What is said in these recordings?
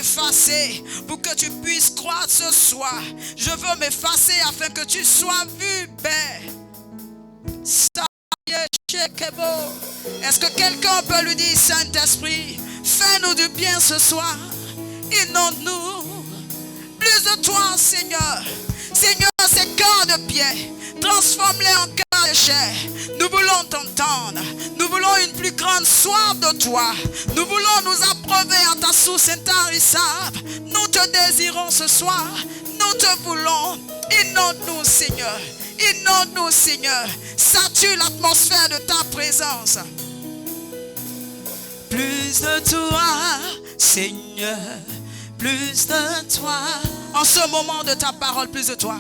m'effacer pour que tu puisses croître ce soir. Je veux m'effacer afin que tu sois vu, Père. Est-ce que quelqu'un peut lui dire, Saint-Esprit, fais-nous du bien ce soir. Inonde-nous. Plus de toi, Seigneur. Seigneur, ces cœurs de pierre, transforme-les en cœurs de chair. Nous voulons t'entendre. Nous voulons une plus grande soif de toi. Nous voulons nous abreuver à ta source intarissable. Nous te désirons ce soir. Nous te voulons. Inonde-nous, Seigneur. Inonde-nous, Seigneur. Sature l'atmosphère de ta présence. Plus de toi, Seigneur. Plus de toi. En ce moment de ta parole, plus de toi.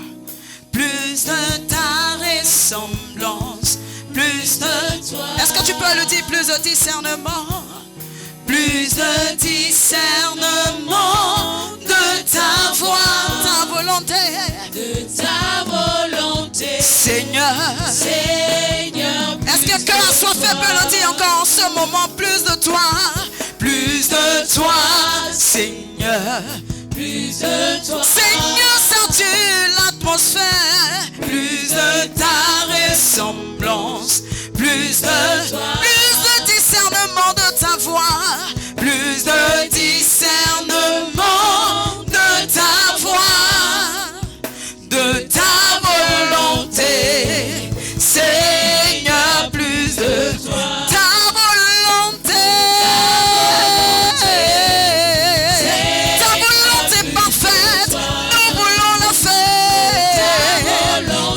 Plus de ta ressemblance. Plus de toi. Est-ce que tu peux le dire? Plus de discernement. Plus de discernement de ta voix. Ta volonté. De ta volonté. Seigneur. Seigneur. Est-ce que quelqu'un a soif peut le dire encore en ce moment? Plus de toi. Plus de toi, Seigneur. Plus de toi. Seigneur, sature l'atmosphère. Plus de ta ressemblance. Plus de discernement de ta voix. Plus de discernement de ta voix. De ta volonté. Seigneur, plus de toi. Ta volonté. Ta volonté parfaite. Nous voulons la faire.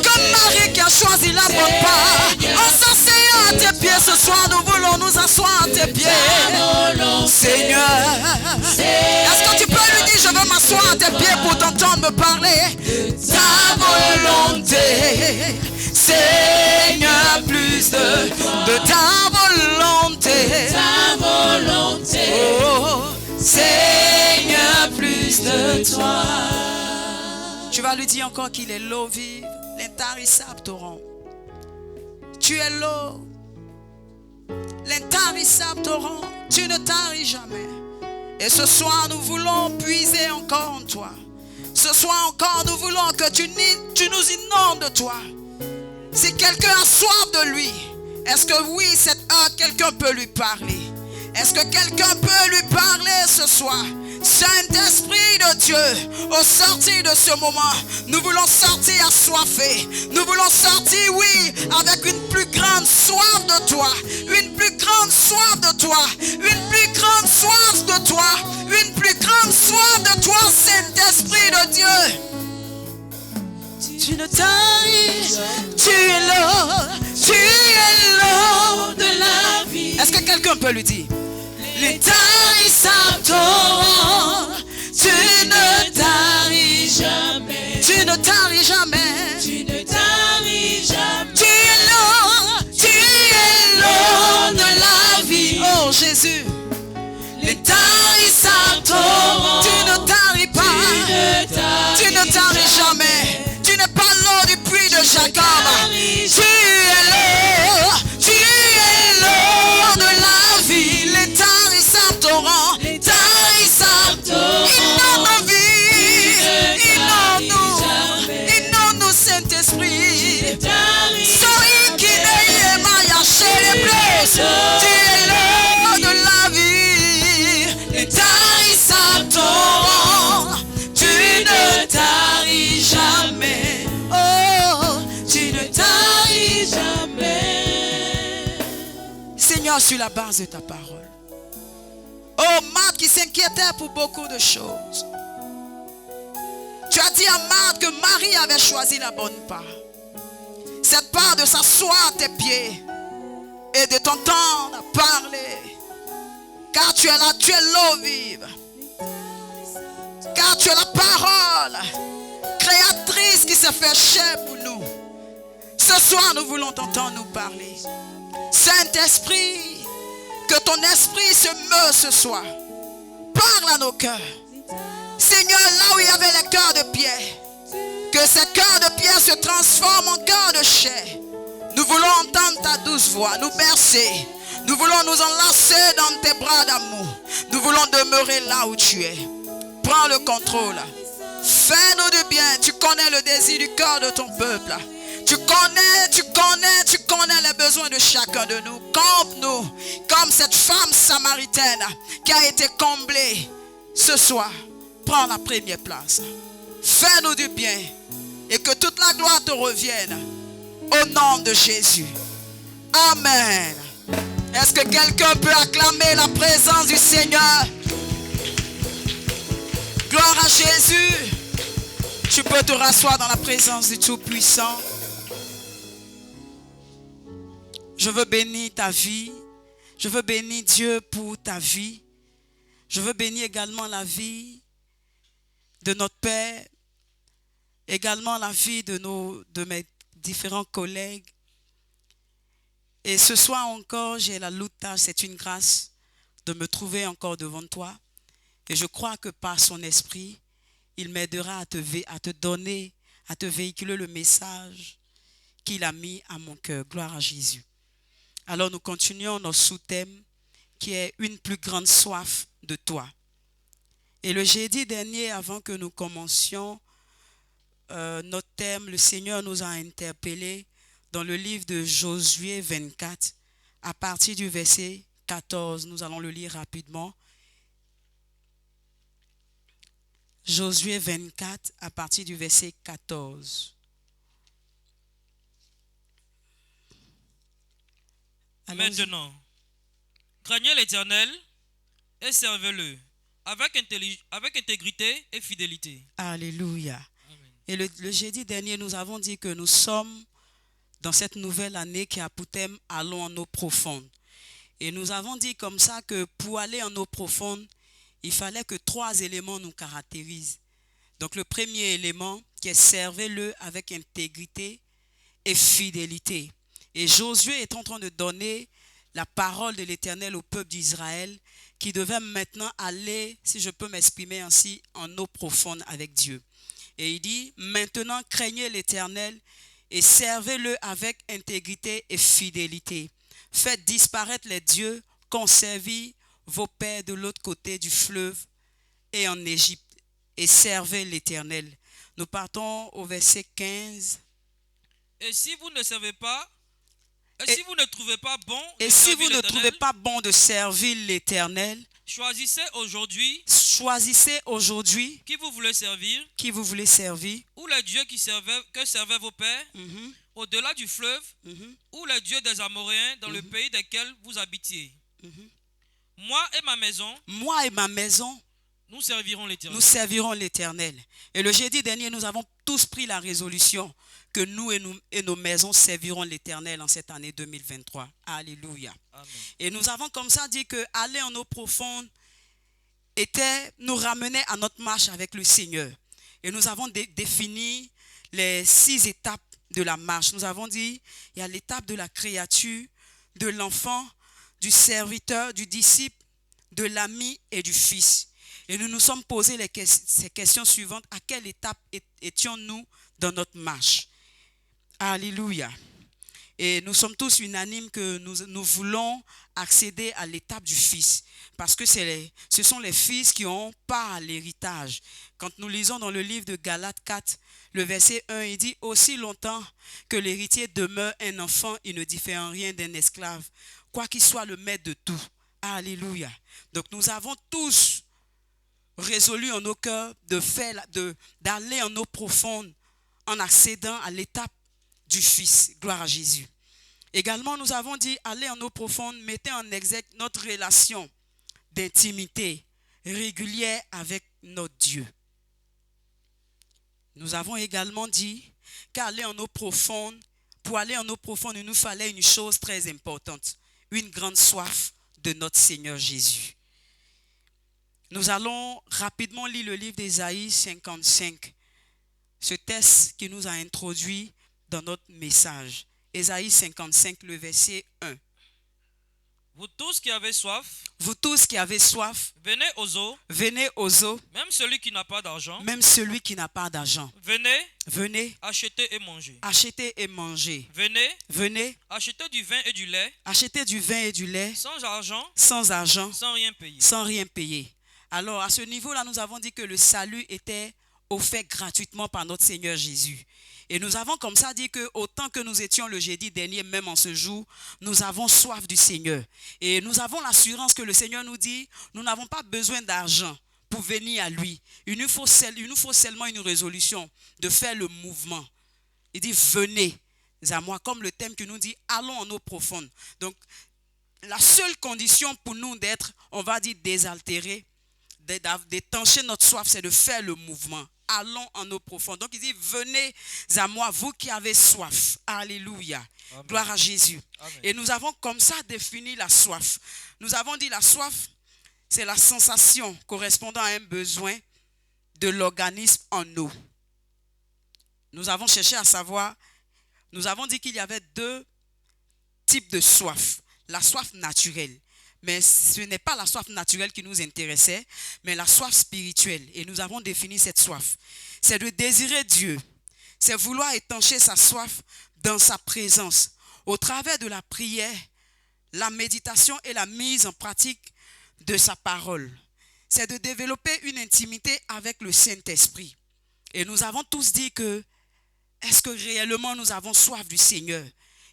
Comme Marie qui a choisi la bonne part. En s'asseyant à tes pieds ce soir, nous voulons nous asseoir à tes pieds. Seigneur. Est-ce que tu peux lui dire, je veux m'asseoir à tes pieds pour t'entendre me parler? Ta volonté. Seigneur, plus de ta volonté. Ta volonté. Oh, Seigneur, plus de toi. Tu vas lui dire encore qu'il est l'eau vive, l'intarissable torrent. Tu es l'eau, l'intarissable torrent. Tu ne taris jamais. Et ce soir, nous voulons puiser encore en toi. Ce soir encore, nous voulons que tu nous inondes de toi. Si quelqu'un a soif de lui, est-ce que oui, cette heure, quelqu'un peut lui parler? Est-ce que quelqu'un peut lui parler ce soir? Saint-Esprit de Dieu, au sortir de ce moment, nous voulons sortir assoiffés. Nous voulons sortir, oui, avec une plus grande soif de toi. Une plus grande soif de toi. Une plus grande soif de toi. Une plus grande soif de toi, Saint-Esprit de Dieu. Tu ne taris, tu es l'eau de la vie. Est-ce que quelqu'un peut lui dire? L'intarissable torrent, tu ne taris jamais. Tu ne taris jamais. Tu ne taris jamais. Tu es l'eau de la vie. Oh Jésus. L'intarissable torrent, tu ne taris pas. Tu ne taris jamais. Tu n'es pas l'eau du puits de Jacob. Tu es l'eau de la vie. L'intarissable torrent. L'intarissable torrent. Inonde nos vies. Inonde-nous, Saint-Esprit. Sois qui n'est maya chez les bleus. Tu es l'eau de la vie. L'intarissable torrent. Tu ne taris jamais. Seigneur, sur la base de ta parole. Oh, Marthe qui s'inquiétait pour beaucoup de choses. Tu as dit à Marthe que Marie avait choisi la bonne part. Cette part de s'asseoir à tes pieds et de t'entendre parler. Car tu es là, tu es l'eau vive. Car tu es la parole créatrice qui se fait chair pour nous. Ce soir, nous voulons t'entendre nous parler. Saint-Esprit, que ton esprit se meut ce soir. Parle à nos cœurs. Seigneur, là où il y avait les cœurs de pierre, que ces cœurs de pierre se transforment en cœurs de chair. Nous voulons entendre ta douce voix, nous bercer. Nous voulons nous enlacer dans tes bras d'amour. Nous voulons demeurer là où tu es. Prends le contrôle. Fais-nous du bien. Tu connais le désir du cœur de ton peuple. Tu connais les besoins de chacun de nous. Comble-nous comme cette femme samaritaine qui a été comblée ce soir. Prends la première place. Fais-nous du bien et que toute la gloire te revienne au nom de Jésus. Amen. Est-ce que quelqu'un peut acclamer la présence du Seigneur? Gloire à Jésus. Tu peux te rasseoir dans la présence du Tout-Puissant. Je veux bénir ta vie. Je veux bénir Dieu pour ta vie. Je veux bénir également la vie de notre Père, également la vie de mes différents collègues. Et ce soir encore, j'ai la lourde tâche, c'est une grâce de me trouver encore devant toi. Et je crois que par son esprit, il m'aidera à te donner, à te véhiculer le message qu'il a mis à mon cœur. Gloire à Jésus. Alors nous continuons notre sous-thème qui est une plus grande soif de toi. Et le jeudi dernier, avant que nous commencions notre thème, le Seigneur nous a interpellés dans le livre de Josué 24, à partir du verset 14. Nous allons le lire rapidement. Josué 24, à partir du verset 14. Maintenant, craignez l'Éternel et servez-le avec intégrité et fidélité. Alléluia. Amen. Et le jeudi dernier, nous avons dit que nous sommes dans cette nouvelle année qui a pour thème « Allons en eau profonde ». Et nous avons dit comme ça que pour aller en eau profonde, il fallait que 3 éléments nous caractérisent. Donc le premier élément qui est « servez-le avec intégrité et fidélité ». Et Josué est en train de donner la parole de l'Éternel au peuple d'Israël qui devait maintenant aller, si je peux m'exprimer ainsi, en eau profonde avec Dieu. Et il dit, maintenant craignez l'Éternel et servez-le avec intégrité et fidélité. Faites disparaître les dieux qu'ont servi vos pères de l'autre côté du fleuve et en Égypte et servez l'Éternel. Nous partons au verset 15. Et si vous ne servez pas, si vous ne trouvez pas bon et si vous ne trouvez pas bon de servir l'Éternel, choisissez aujourd'hui qui vous voulez servir, ou les dieux que servaient vos pères, au-delà du fleuve, ou les dieux des Amoréens dans le pays desquels vous habitiez. Moi et ma maison, nous servirons l'Éternel. Et le jeudi dernier, nous avons tous pris la résolution que nous et nos maisons serviront l'Éternel en cette année 2023. Alléluia. Amen. Et nous avons comme ça dit que aller en eau profonde nous ramener à notre marche avec le Seigneur. Et nous avons défini les 6 étapes de la marche. Nous avons dit, il y a l'étape de la créature, de l'enfant, du serviteur, du disciple, de l'ami et du fils. Et nous nous sommes posé ces questions suivantes. À quelle étape étions-nous dans notre marche? Alléluia. Et nous sommes tous unanimes que nous voulons accéder à l'étape du fils. Parce que ce sont les fils qui ont part à l'héritage. Quand nous lisons dans le livre de Galates 4, le verset 1, il dit « Aussi longtemps que l'héritier demeure un enfant, il ne diffère en rien d'un esclave, quoi qu'il soit le maître de tout. » Alléluia. Donc nous avons tous résolu en nos cœurs d'aller en eau profonde en accédant à l'étape du Fils. Gloire à Jésus. Également, nous avons dit, aller en eau profonde, mettez en exergue notre relation d'intimité régulière avec notre Dieu. Nous avons également dit qu'aller en eau profonde, pour aller en eau profonde, il nous fallait une chose très importante, une grande soif de notre Seigneur Jésus. Nous allons rapidement lire le livre d'Ésaïe 55, ce texte qui nous a introduit dans notre message. Ésaïe 55, le verset 1. Vous tous qui avez soif, venez aux eaux, même celui qui n'a pas d'argent, venez, achetez et mangez. Venez, Achetez du vin et du lait, sans argent, sans rien payer. sans rien payer. Alors, à ce niveau-là, nous avons dit que le salut était offert gratuitement par notre Seigneur Jésus. Et nous avons comme ça dit que autant que nous étions le jeudi dernier, même en ce jour, nous avons soif du Seigneur. Et nous avons l'assurance que le Seigneur nous dit, nous n'avons pas besoin d'argent pour venir à lui. Il nous faut seulement une résolution de faire le mouvement. Il dit, venez à moi, comme le thème qui nous dit, allons en eau profonde. Donc, la seule condition pour nous d'être, on va dire, désaltérés, d'étancher notre soif, c'est de faire le mouvement. Allons en eau profonde. Donc il dit, venez à moi, vous qui avez soif. Alléluia. Amen. Gloire à Jésus. Amen. Et nous avons comme ça défini la soif. Nous avons dit la soif, c'est la sensation correspondant à un besoin de l'organisme en eau. Nous avons cherché à savoir, nous avons dit qu'il y avait deux types de soif. La soif naturelle. Mais ce n'est pas la soif naturelle qui nous intéressait, mais la soif spirituelle. Et nous avons défini cette soif. C'est de désirer Dieu. C'est vouloir étancher sa soif dans sa présence. Au travers de la prière, la méditation et la mise en pratique de sa parole. C'est de développer une intimité avec le Saint-Esprit. Et nous avons tous dit que, est-ce que réellement nous avons soif du Seigneur?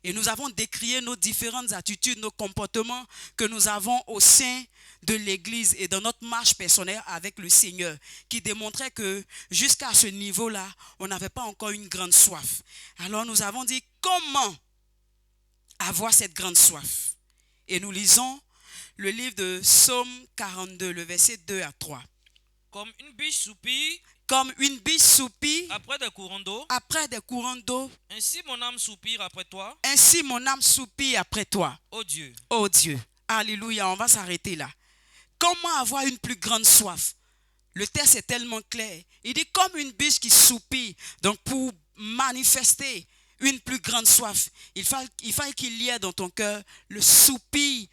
Et nous avons décrié nos différentes attitudes, nos comportements que nous avons au sein de l'Église et dans notre marche personnelle avec le Seigneur, qui démontrait que jusqu'à ce niveau-là, on n'avait pas encore une grande soif. Alors nous avons dit comment avoir cette grande soif. Et nous lisons le livre de Psaume 42, le verset 2 à 3. Comme une biche soupire. Comme une biche soupire après des courants d'eau. Après des courants d'eau. Ainsi mon âme soupire après toi. Ainsi mon âme soupire après toi. Oh Dieu. Oh Dieu. Alléluia, on va s'arrêter là. Comment avoir une plus grande soif? Le texte est tellement clair. Il dit comme une biche qui soupire. Donc pour manifester une plus grande soif, il faut qu'il y ait dans ton cœur le soupir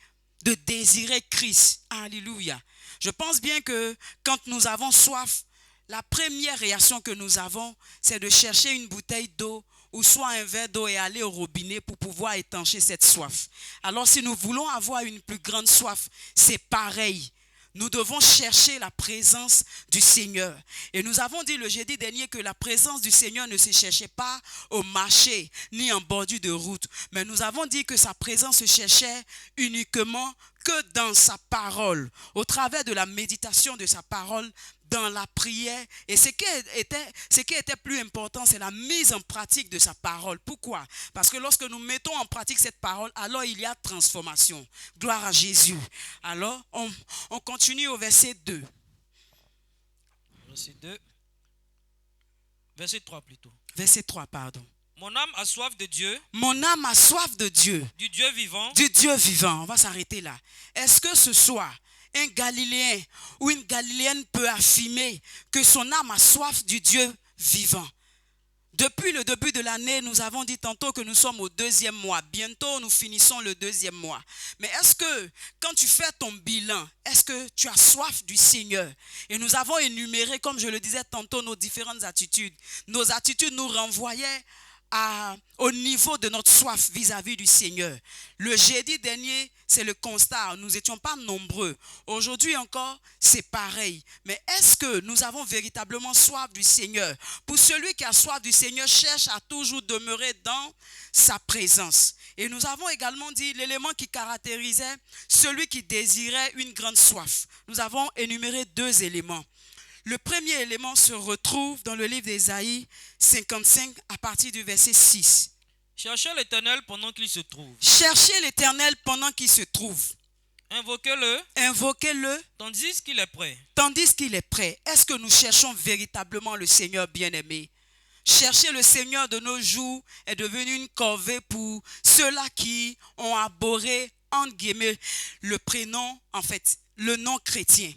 de désirer Christ. Alléluia. Je pense bien que quand nous avons soif, la première réaction que nous avons, c'est de chercher une bouteille d'eau ou soit un verre d'eau et aller au robinet pour pouvoir étancher cette soif. Alors si nous voulons avoir une plus grande soif, c'est pareil. Nous devons chercher la présence du Seigneur. Et nous avons dit le jeudi dernier que la présence du Seigneur ne se cherchait pas au marché ni en bordure de route. Mais nous avons dit que sa présence se cherchait uniquement que dans sa parole, au travers de la méditation de sa parole, dans la prière. Et ce qui était plus important, c'est la mise en pratique de sa parole. Pourquoi? Parce que lorsque nous mettons en pratique cette parole, alors il y a transformation. Gloire à Jésus. Alors, on continue au verset 2. Verset 2. Verset 3 plutôt. Verset 3, pardon. Mon âme a soif de Dieu. Mon âme a soif de Dieu. Du Dieu vivant. Du Dieu vivant. On va s'arrêter là. Est-ce que ce soir, un Galiléen ou une Galiléenne peut affirmer que son âme a soif du Dieu vivant? Depuis le début de l'année, nous avons dit tantôt que nous sommes au 2e mois. Bientôt, nous finissons le 2e mois. Mais est-ce que, quand tu fais ton bilan, est-ce que tu as soif du Seigneur? Et nous avons énuméré, comme je le disais tantôt, nos différentes attitudes. Nos attitudes nous renvoyaient au niveau de notre soif vis-à-vis du Seigneur. Le jeudi dernier, c'est le constat. Nous n'étions pas nombreux. Aujourd'hui encore, c'est pareil. Mais est-ce que nous avons véritablement soif du Seigneur? Pour celui qui a soif du Seigneur, cherche à toujours demeurer dans sa présence. Et nous avons également dit l'élément qui caractérisait celui qui désirait une grande soif. Nous avons énuméré 2 éléments. Le premier élément se retrouve dans le livre d'Ésaïe 55 à partir du verset 6. Cherchez l'Éternel pendant qu'il se trouve. Cherchez l'Éternel pendant qu'il se trouve. Invoquez-le. Invoquez-le. Tandis qu'il est prêt. Tandis qu'il est prêt. Est-ce que nous cherchons véritablement le Seigneur bien-aimé? Chercher le Seigneur de nos jours est devenu une corvée pour ceux-là qui ont abhorré, entre guillemets, le prénom, en fait, le nom chrétien.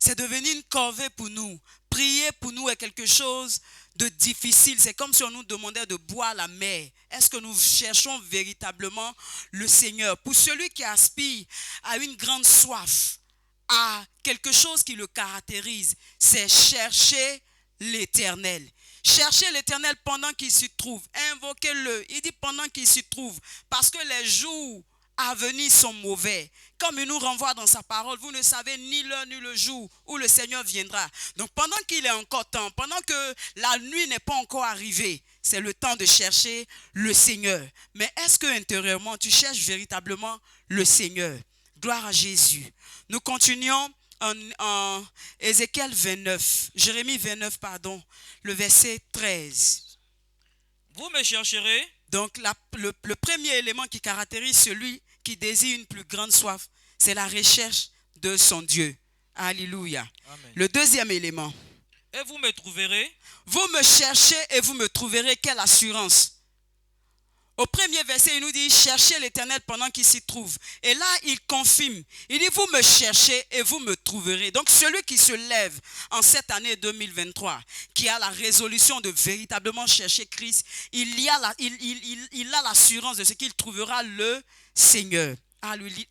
C'est devenu une corvée pour nous. Prier pour nous est quelque chose de difficile. C'est comme si on nous demandait de boire la mer. Est-ce que nous cherchons véritablement le Seigneur? Pour celui qui aspire à une grande soif, à quelque chose qui le caractérise, c'est chercher l'Éternel. Cherchez l'Éternel pendant qu'il s'y trouve. Invoquez-le. Il dit pendant qu'il s'y trouve. Parce que les jours à venir sont mauvais. Comme il nous renvoie dans sa parole, vous ne savez ni l'heure ni le jour où le Seigneur viendra. Donc pendant qu'il est encore temps, pendant que la nuit n'est pas encore arrivée, c'est le temps de chercher le Seigneur. Mais est-ce que intérieurement tu cherches véritablement le Seigneur? Gloire à Jésus. Nous continuons en Ézéchiel 29, Jérémie 29, pardon, le verset 13. Vous me chercherez. Donc le premier élément qui caractérise celui qui désire une plus grande soif, c'est la recherche de son Dieu. Alléluia. Amen. Le deuxième élément. Et vous me trouverez. Vous me cherchez et vous me trouverez. Quelle assurance! Au premier verset, il nous dit, cherchez l'Éternel pendant qu'il s'y trouve. Et là, il confirme. Il dit, vous me cherchez et vous me trouverez. Donc, celui qui se lève en cette année 2023, qui a la résolution de véritablement chercher Christ, il a l'assurance de ce qu'il trouvera le Seigneur.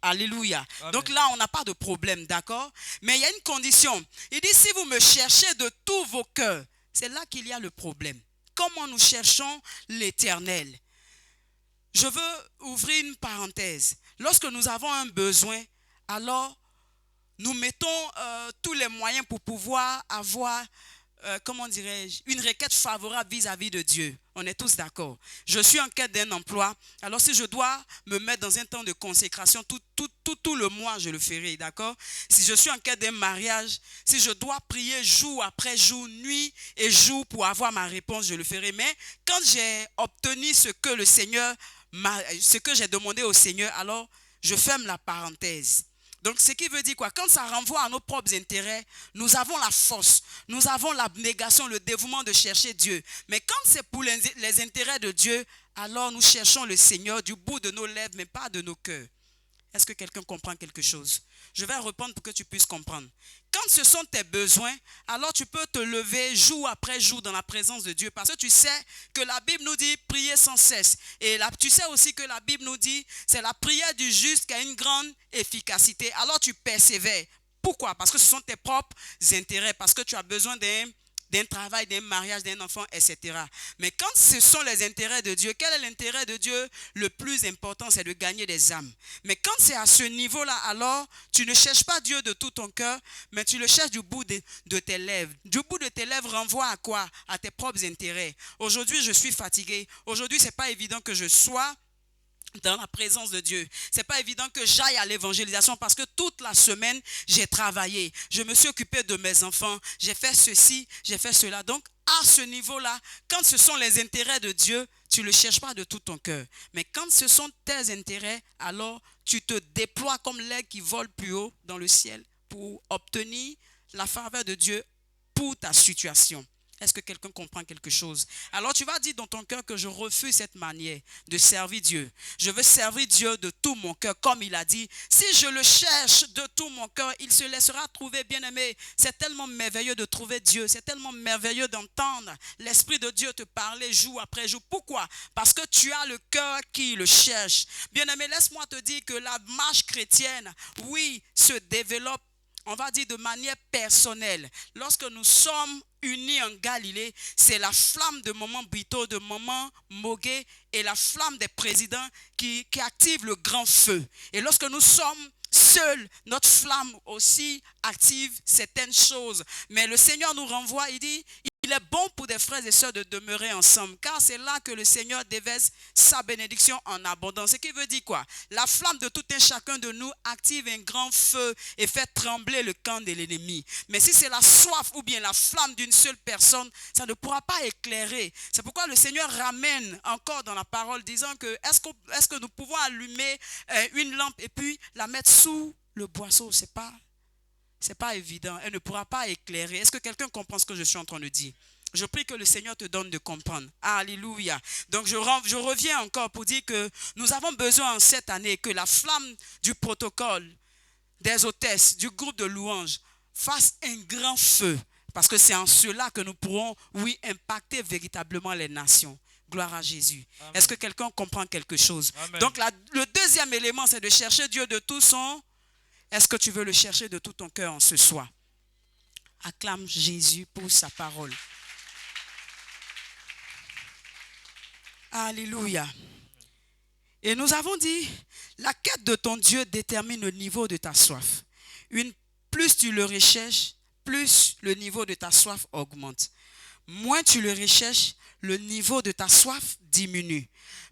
Alléluia. Amen. Donc là, on n'a pas de problème, d'accord? Mais il y a une condition. Il dit, si vous me cherchez de tous vos cœurs, c'est là qu'il y a le problème. Comment nous cherchons l'Éternel? Je veux ouvrir une parenthèse. Lorsque nous avons un besoin, alors nous mettons tous les moyens pour pouvoir avoir, comment dirais-je, une requête favorable vis-à-vis de Dieu. On est tous d'accord. Je suis en quête d'un emploi. Alors si je dois me mettre dans un temps de consécration, tout le mois, je le ferai, d'accord? Si je suis en quête d'un mariage, si je dois prier jour après jour, nuit et jour pour avoir ma réponse, je le ferai. Mais quand j'ai obtenu ce que le Seigneur ce que j'ai demandé au Seigneur, alors je ferme la parenthèse. Donc ce qui veut dire quoi? Quand ça renvoie à nos propres intérêts, nous avons la force, nous avons l'abnégation, le dévouement de chercher Dieu. Mais quand c'est pour les intérêts de Dieu, alors nous cherchons le Seigneur du bout de nos lèvres, mais pas de nos cœurs. Est-ce que quelqu'un comprend quelque chose? Je vais répondre pour que tu puisses comprendre. Quand ce sont tes besoins, alors tu peux te lever jour après jour dans la présence de Dieu. Parce que tu sais que la Bible nous dit prier sans cesse. Et là, tu sais aussi que la Bible nous dit c'est la prière du juste qui a une grande efficacité. Alors tu persévères. Pourquoi? Parce que ce sont tes propres intérêts. Parce que tu as besoin d'un travail, d'un mariage, d'un enfant, etc. Mais quand ce sont les intérêts de Dieu, quel est l'intérêt de Dieu? Le plus important, c'est de gagner des âmes. Mais quand c'est à ce niveau-là, alors, tu ne cherches pas Dieu de tout ton cœur, mais tu le cherches du bout de tes lèvres. Du bout de tes lèvres renvoie à quoi? À tes propres intérêts. Aujourd'hui, je suis fatigué. Aujourd'hui, ce n'est pas évident que je sois dans la présence de Dieu. C'est pas évident que j'aille à l'évangélisation parce que toute la semaine, j'ai travaillé. Je me suis occupé de mes enfants. J'ai fait ceci, j'ai fait cela. Donc, à ce niveau-là, quand ce sont les intérêts de Dieu, tu ne le cherches pas de tout ton cœur. Mais quand ce sont tes intérêts, alors tu te déploies comme l'aigle qui vole plus haut dans le ciel pour obtenir la faveur de Dieu pour ta situation. Est-ce que quelqu'un comprend quelque chose? Alors tu vas dire dans ton cœur que je refuse cette manière de servir Dieu. Je veux servir Dieu de tout mon cœur, comme il a dit. Si je le cherche de tout mon cœur, il se laissera trouver, bien-aimé. C'est tellement merveilleux de trouver Dieu. C'est tellement merveilleux d'entendre l'Esprit de Dieu te parler jour après jour. Pourquoi? Parce que tu as le cœur qui le cherche. Bien-aimé, laisse-moi te dire que la marche chrétienne, oui, se développe, on va dire de manière personnelle. Lorsque nous sommes unis en Galilée, c'est la flamme de maman Brito, de maman Mogué et la flamme des présidents qui active le grand feu. Et lorsque nous sommes seuls, notre flamme aussi active certaines choses. Mais le Seigneur nous renvoie, il dit, il est bon pour des frères et sœurs de demeurer ensemble, car c'est là que le Seigneur déverse sa bénédiction en abondance. Ce qui veut dire quoi? La flamme de tout un chacun de nous active un grand feu et fait trembler le camp de l'ennemi. Mais si c'est la soif ou bien la flamme d'une seule personne, ça ne pourra pas éclairer. C'est pourquoi le Seigneur ramène encore dans la parole disant que est-ce que nous pouvons allumer une lampe et puis la mettre sous le boisseau? C'est pas évident. Elle ne pourra pas éclairer. Est-ce que quelqu'un comprend ce que je suis en train de dire? Je prie que le Seigneur te donne de comprendre. Alléluia. Donc je reviens encore pour dire que nous avons besoin en cette année que la flamme du protocole, des hôtesses, du groupe de louanges fasse un grand feu. Parce que c'est en cela que nous pourrons, oui, impacter véritablement les nations. Gloire à Jésus. Amen. Est-ce que quelqu'un comprend quelque chose? Amen. Donc le deuxième élément, c'est de chercher Dieu de tout son... Est-ce que tu veux le chercher de tout ton cœur en ce soir? Acclame Jésus pour sa parole. Alléluia. Et nous avons dit, la quête de ton Dieu détermine le niveau de ta soif. Plus tu le recherches, plus le niveau de ta soif augmente. Moins tu le recherches, le niveau de ta soif diminue.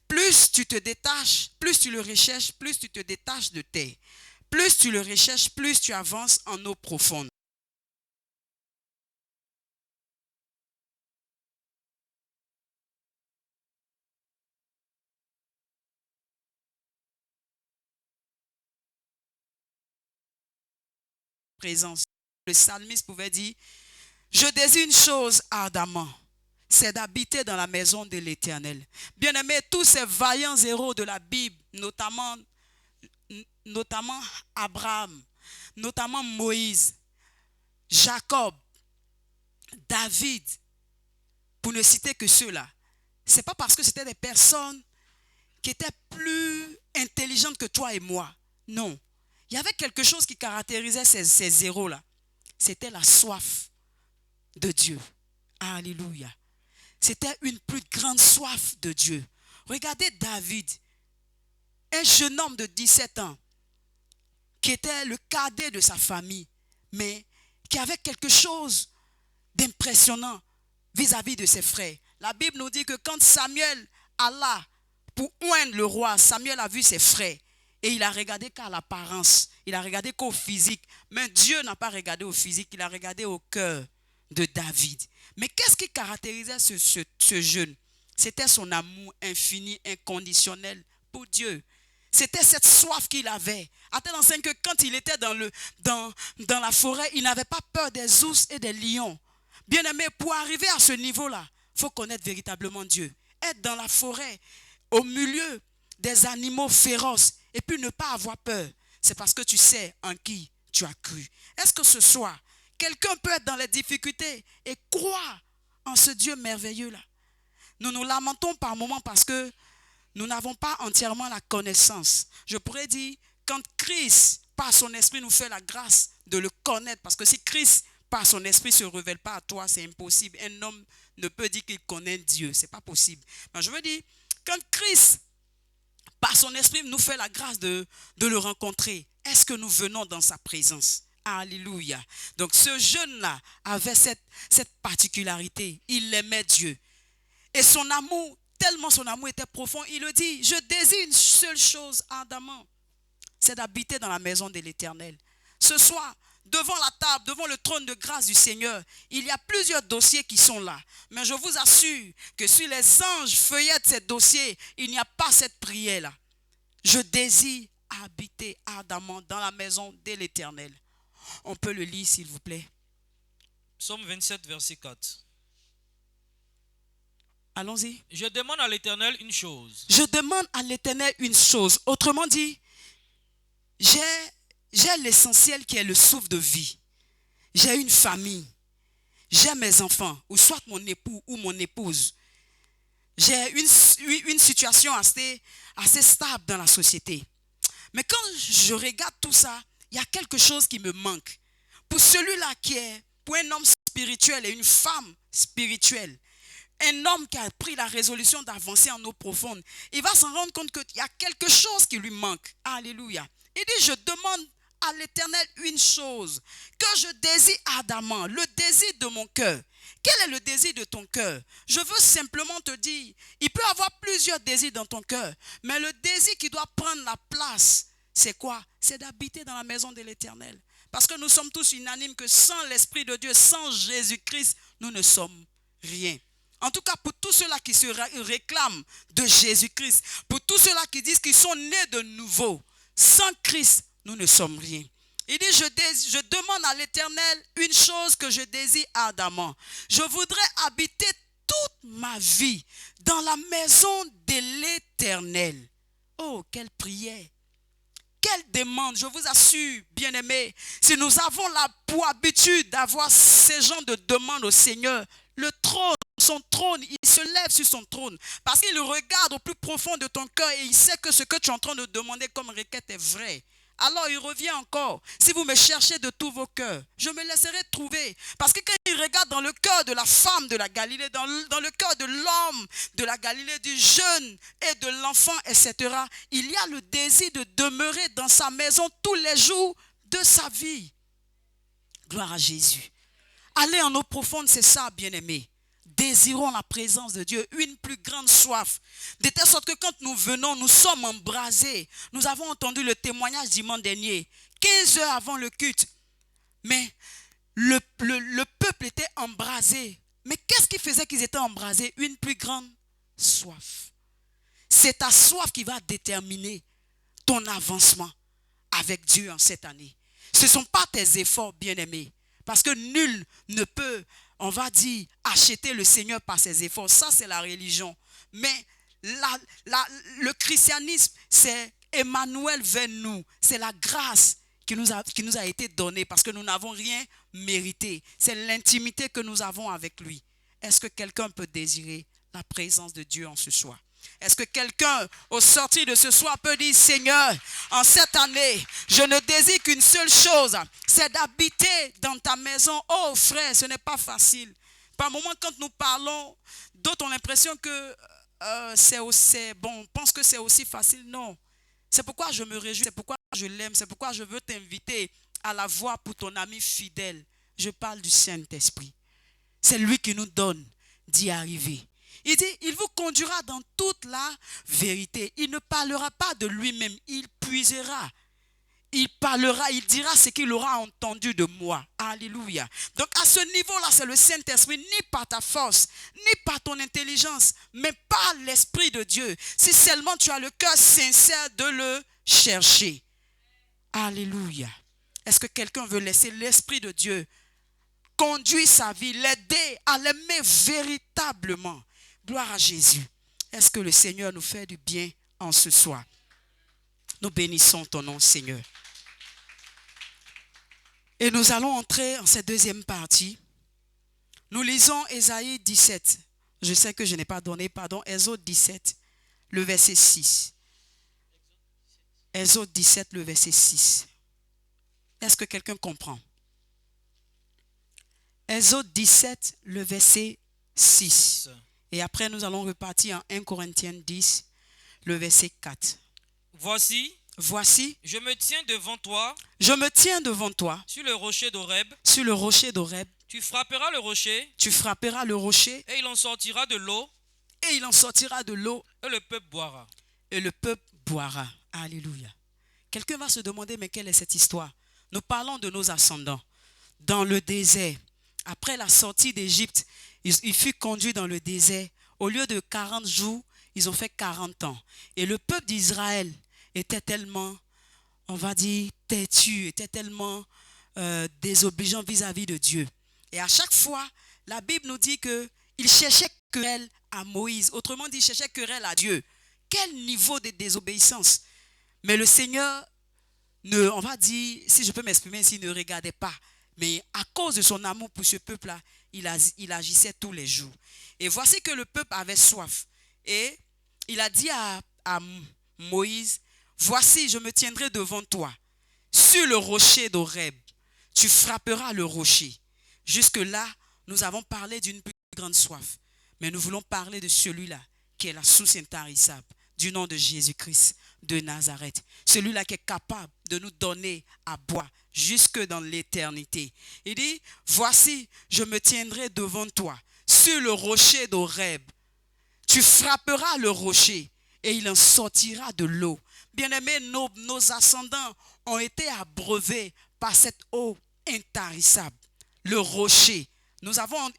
Plus tu te détaches, plus tu le recherches, plus tu te détaches de terre. Plus tu le recherches, plus tu avances en eau profonde. Présence. Le psalmiste pouvait dire, je désire une chose ardemment, c'est d'habiter dans la maison de l'Éternel. Bien-aimés, tous ces vaillants héros de la Bible, notamment Abraham, notamment Moïse, Jacob, David, pour ne citer que ceux-là, ce n'est pas parce que c'était des personnes qui étaient plus intelligentes que toi et moi. Non. Il y avait quelque chose qui caractérisait ces héros-là. C'était la soif de Dieu. Alléluia. C'était une plus grande soif de Dieu. Regardez David, un jeune homme de 17 ans, qui était le cadet de sa famille, mais qui avait quelque chose d'impressionnant vis-à-vis de ses frères. La Bible nous dit que quand Samuel alla pour oindre le roi, Samuel a vu ses frères. Et il a regardé qu'à l'apparence, il a regardé qu'au physique. Mais Dieu n'a pas regardé au physique, il a regardé au cœur de David. Mais qu'est-ce qui caractérisait ce jeune? C'était son amour infini, inconditionnel pour Dieu. C'était cette soif qu'il avait. À tel enseigne que quand il était dans la forêt, il n'avait pas peur des ours et des lions. Bien aimé, pour arriver à ce niveau-là, il faut connaître véritablement Dieu. Être dans la forêt, au milieu des animaux féroces, et puis ne pas avoir peur, c'est parce que tu sais en qui tu as cru. Est-ce que ce soir, quelqu'un peut être dans les difficultés et croire en ce Dieu merveilleux-là? Nous nous lamentons par moments parce que nous n'avons pas entièrement la connaissance. Je pourrais dire, quand Christ, par son esprit, nous fait la grâce de le connaître, parce que si Christ, par son esprit, ne se révèle pas à toi, c'est impossible. Un homme ne peut dire qu'il connaît Dieu, ce n'est pas possible. Mais je veux dire, quand Christ, par son esprit, nous fait la grâce de le rencontrer, est-ce que nous venons dans sa présence? Alléluia. Donc ce jeune-là avait cette particularité. Il aimait Dieu. Et son amour, tellement son amour était profond, il le dit, je désire une seule chose ardemment, c'est d'habiter dans la maison de l'Éternel. Ce soir, devant la table, devant le trône de grâce du Seigneur, il y a plusieurs dossiers qui sont là. Mais je vous assure que si les anges feuillettent ces dossiers, il n'y a pas cette prière-là. Je désire habiter ardemment dans la maison de l'Éternel. On peut le lire, s'il vous plaît. Psaume 27, verset 4. Allons-y. Je demande à l'Éternel une chose. Je demande à l'Éternel une chose. Autrement dit, j'ai l'essentiel qui est le souffle de vie. J'ai une famille. J'ai mes enfants, ou soit mon époux ou mon épouse. J'ai une situation assez stable dans la société. Mais quand je regarde tout ça, il y a quelque chose qui me manque. Pour celui-là pour un homme spirituel et une femme spirituelle, un homme qui a pris la résolution d'avancer en eau profonde, il va s'en rendre compte qu'il y a quelque chose qui lui manque. Alléluia. Il dit, je demande à l'Éternel une chose que je désire ardemment, le désir de mon cœur. Quel est le désir de ton cœur? Je veux simplement te dire, il peut y avoir plusieurs désirs dans ton cœur, mais le désir qui doit prendre la place, c'est quoi? C'est d'habiter dans la maison de l'Éternel. Parce que nous sommes tous unanimes que sans l'Esprit de Dieu, sans Jésus-Christ, nous ne sommes rien. En tout cas, pour tous ceux-là qui se réclament de Jésus-Christ, pour tous ceux-là qui disent qu'ils sont nés de nouveau, sans Christ, nous ne sommes rien. Il dit, je demande à l'Éternel une chose que je désire ardemment. Je voudrais habiter toute ma vie dans la maison de l'Éternel. Oh, quelle prière! Quelle demande! Je vous assure, bien-aimés, si nous avons pour habitude d'avoir ces genres de demandes au Seigneur, le trône, son trône, il se lève sur son trône parce qu'il regarde au plus profond de ton cœur et il sait que ce que tu es en train de demander comme requête est vrai. Alors il revient encore. Si vous me cherchez de tous vos cœurs, je me laisserai trouver. Parce que quand il regarde dans le cœur de la femme de la Galilée, dans le cœur de l'homme de la Galilée, du jeune et de l'enfant, etc., il y a le désir de demeurer dans sa maison tous les jours de sa vie. Gloire à Jésus. Aller en eau profonde, c'est ça, bien-aimés. Désirons la présence de Dieu, une plus grande soif. De telle sorte que quand nous venons, nous sommes embrasés. Nous avons entendu le témoignage dimanche dernier, 15 heures avant le culte. Mais le peuple était embrasé. Mais qu'est-ce qui faisait qu'ils étaient embrasés? Une plus grande soif. C'est ta soif qui va déterminer ton avancement avec Dieu en cette année. Ce ne sont pas tes efforts, bien-aimés. Parce que nul ne peut, on va dire, acheter le Seigneur par ses efforts. Ça, c'est la religion. Mais le christianisme, c'est Emmanuel vers nous. C'est la grâce qui nous a été donnée parce que nous n'avons rien mérité. C'est l'intimité que nous avons avec lui. Est-ce que quelqu'un peut désirer la présence de Dieu en ce soir? Est-ce que quelqu'un, au sortir de ce soir, peut dire, Seigneur, en cette année, je ne désire qu'une seule chose, c'est d'habiter dans ta maison. Oh frère, ce n'est pas facile. Par moments, quand nous parlons, d'autres ont l'impression que c'est aussi bon, on pense que c'est aussi facile. Non. C'est pourquoi je me réjouis, c'est pourquoi je l'aime, c'est pourquoi je veux t'inviter à la voir pour ton ami fidèle. Je parle du Saint-Esprit. C'est lui qui nous donne d'y arriver. Il dit, il vous conduira dans toute la vérité. Il ne parlera pas de lui-même, il puisera. Il parlera, il dira ce qu'il aura entendu de moi. Alléluia. Donc à ce niveau-là, c'est le Saint-Esprit, ni par ta force, ni par ton intelligence, mais par l'Esprit de Dieu. Si seulement tu as le cœur sincère de le chercher. Alléluia. Est-ce que quelqu'un veut laisser l'Esprit de Dieu conduire sa vie, l'aider à l'aimer véritablement? Gloire à Jésus. Est-ce que le Seigneur nous fait du bien en ce soir? Nous bénissons ton nom, Seigneur. Et nous allons entrer en cette deuxième partie. Nous lisons Ésaïe 17. Je sais que je n'ai pas donné, pardon, Exode 17, le verset 6. Exode 17, le verset 6. Est-ce que quelqu'un comprend? Exode 17, le verset 6. Et après, nous allons repartir en 1 Corinthiens 10, le verset 4. Voici, je me tiens devant toi, sur le rocher d'Horeb. Tu frapperas le rocher, et il en sortira de l'eau, et le peuple boira. Alléluia. Quelqu'un va se demander, mais quelle est cette histoire? Nous parlons de nos ascendants. Dans le désert, après la sortie d'Égypte, il fut conduit dans le désert. Au lieu de 40 jours, ils ont fait 40 ans. Et le peuple d'Israël était tellement, on va dire, têtu, était tellement désobéissant vis-à-vis de Dieu. Et à chaque fois, la Bible nous dit qu'il cherchait querelle à Moïse. Autrement dit, il cherchait querelle à Dieu. Quel niveau de désobéissance! Mais le Seigneur, on va dire, si je peux m'exprimer ainsi, ne regardait pas. Mais à cause de son amour pour ce peuple-là, il agissait tous les jours. Et voici que le peuple avait soif. Et il a dit à Moïse, voici, je me tiendrai devant toi, sur le rocher d'Horeb. Tu frapperas le rocher. Jusque-là, nous avons parlé d'une plus grande soif. Mais nous voulons parler de celui-là, qui est la source intarissable, du nom de Jésus-Christ de Nazareth. Celui-là qui est capable de nous donner à boire jusque dans l'éternité. Il dit, voici, je me tiendrai devant toi, sur le rocher d'Horeb. Tu frapperas le rocher et il en sortira de l'eau. Bien-aimés, nos ascendants ont été abreuvés par cette eau intarissable, le rocher. Nous avons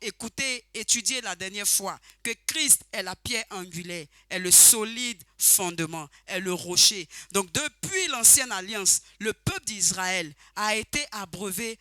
étudié la dernière fois que Christ est la pierre angulaire, est le solide fondement, est le rocher. Donc depuis l'ancienne alliance, le peuple d'Israël a été abreuvé